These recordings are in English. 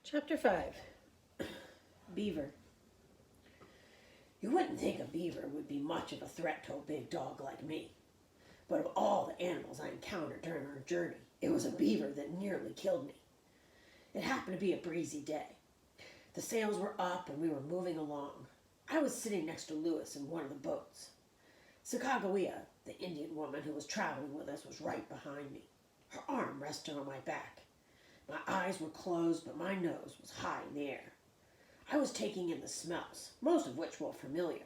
Chapter 5. Beaver. You wouldn't think a beaver would be much of a threat to a big dog like me. But of all the animals I encountered during our journey, it was a beaver that nearly killed me. It happened to be a breezy day. The sails were up and we were moving along. I was sitting next to Lewis in one of the boats. Sacagawea, the Indian woman who was traveling with us, was right behind me. Her arm rested on my back. My eyes were closed, but my nose was high in the air. I was taking in the smells, most of which were familiar.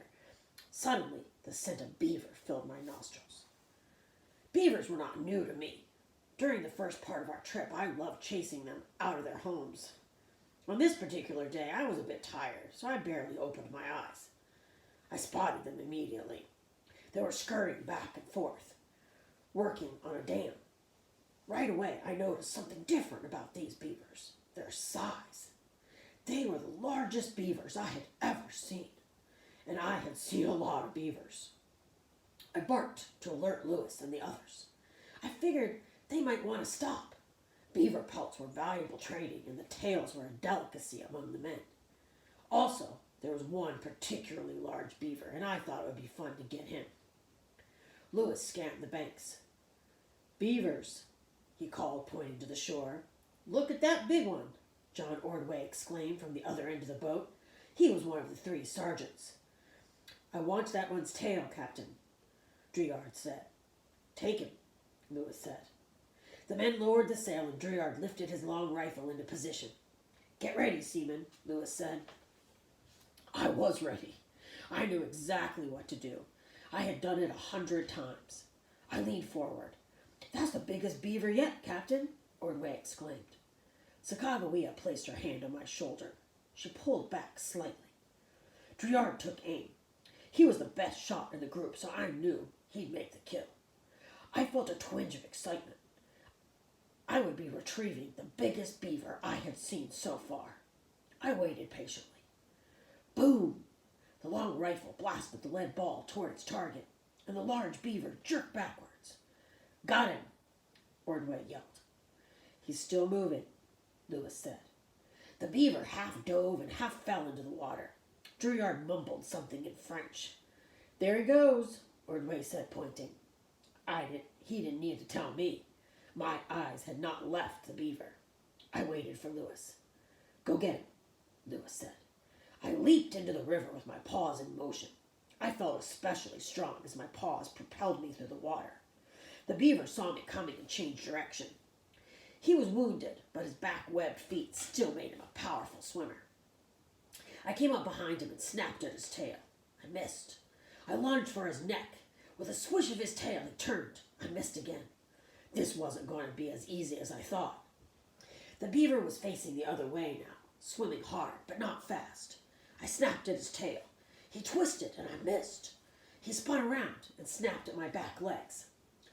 Suddenly, the scent of beaver filled my nostrils. Beavers were not new to me. During the first part of our trip, I loved chasing them out of their homes. On this particular day, I was a bit tired, so I barely opened my eyes. I spotted them immediately. They were scurrying back and forth, working on a dam. Right away, I noticed something different about these beavers: their size. They were the largest beavers I had ever seen, and I had seen a lot of beavers. I barked to alert Lewis and the others. I figured they might want to stop. Beaver pelts were valuable trading, and the tails were a delicacy among the men. Also, there was one particularly large beaver, and I thought it would be fun to get him. Lewis scanned the banks. "Beavers," he called, pointing to the shore. "Look at that big one," John Ordway exclaimed from the other end of the boat. He was one of the three sergeants. "I want that one's tail, Captain," Driard said. "Take him," Lewis said. The men lowered the sail and Driard lifted his long rifle into position. "Get ready, seaman," Lewis said. I was ready. I knew exactly what to do. I had done it 100 times. I leaned forward. "That's the biggest beaver yet, Captain," Ordway exclaimed. Sacagawea placed her hand on my shoulder. She pulled back slightly. Driard took aim. He was the best shot in the group, so I knew he'd make the kill. I felt a twinge of excitement. I would be retrieving the biggest beaver I had seen so far. I waited patiently. Boom! The long rifle blasted the lead ball toward its target, and the large beaver jerked backwards. "Got him!" Ordway yelled. "He's still moving," Lewis said. The beaver half dove and half fell into the water. Driard mumbled something in French. "There he goes," Ordway said, pointing. He didn't need to tell me. My eyes had not left the beaver. I waited for Lewis. "Go get him," Lewis said. I leaped into the river with my paws in motion. I felt especially strong as my paws propelled me through the water. The beaver saw me coming and changed direction. He was wounded, but his back-webbed feet still made him a powerful swimmer. I came up behind him and snapped at his tail. I missed. I lunged for his neck. With a swish of his tail, he turned. I missed again. This wasn't going to be as easy as I thought. The beaver was facing the other way now, swimming hard, but not fast. I snapped at his tail. He twisted, and I missed. He spun around and snapped at my back legs.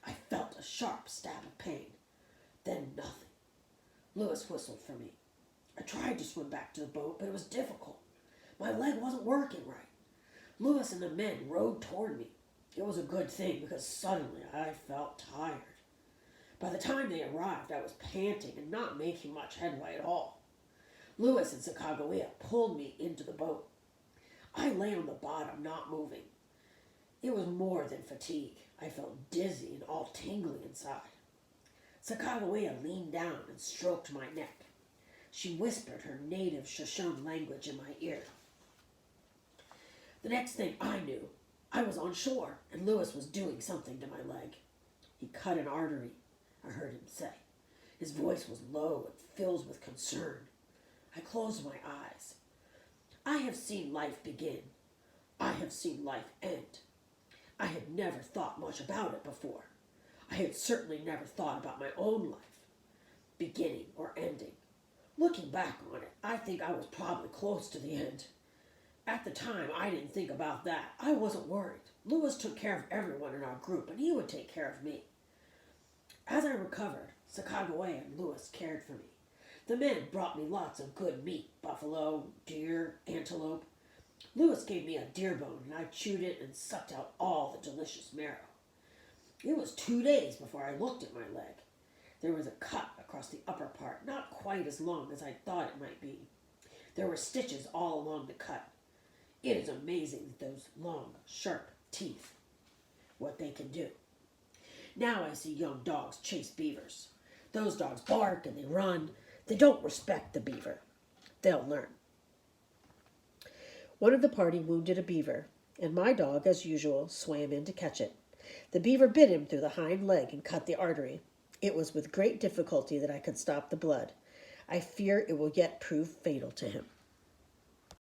I felt a sharp stab of pain. Then nothing. Lewis whistled for me. I tried to swim back to the boat, but it was difficult. My leg wasn't working right. Lewis and the men rowed toward me. It was a good thing because suddenly I felt tired. By the time they arrived, I was panting and not making much headway at all. Lewis and Sacagawea pulled me into the boat. I lay on the bottom, not moving. It was more than fatigue. I felt dizzy and all tingly inside. Sacagawea leaned down and stroked my neck. She whispered her native Shoshone language in my ear. The next thing I knew, I was on shore, and Lewis was doing something to my leg. "He cut an artery," I heard him say. His voice was low and filled with concern. I closed my eyes. I have seen life begin. I have seen life end. I had never thought much about it before. I had certainly never thought about my own life, beginning or ending. Looking back on it, I think I was probably close to the end. At the time, I didn't think about that. I wasn't worried. Lewis took care of everyone in our group, and he would take care of me. As I recovered, Sacagawea and Lewis cared for me. The men brought me lots of good meat: buffalo, deer, antelope. Lewis gave me a deer bone, and I chewed it and sucked out all the delicious marrow. It was 2 days before I looked at my leg. There was a cut across the upper part, not quite as long as I thought it might be. There were stitches all along the cut. It is amazing, those long, sharp teeth, what they can do. Now I see young dogs chase beavers. Those dogs bark and they run. They don't respect the beaver. They'll learn. One of the party wounded a beaver, and my dog, as usual, swam in to catch it. The beaver bit him through the hind leg and cut the artery. It was with great difficulty that I could stop the blood. I fear it will yet prove fatal to him.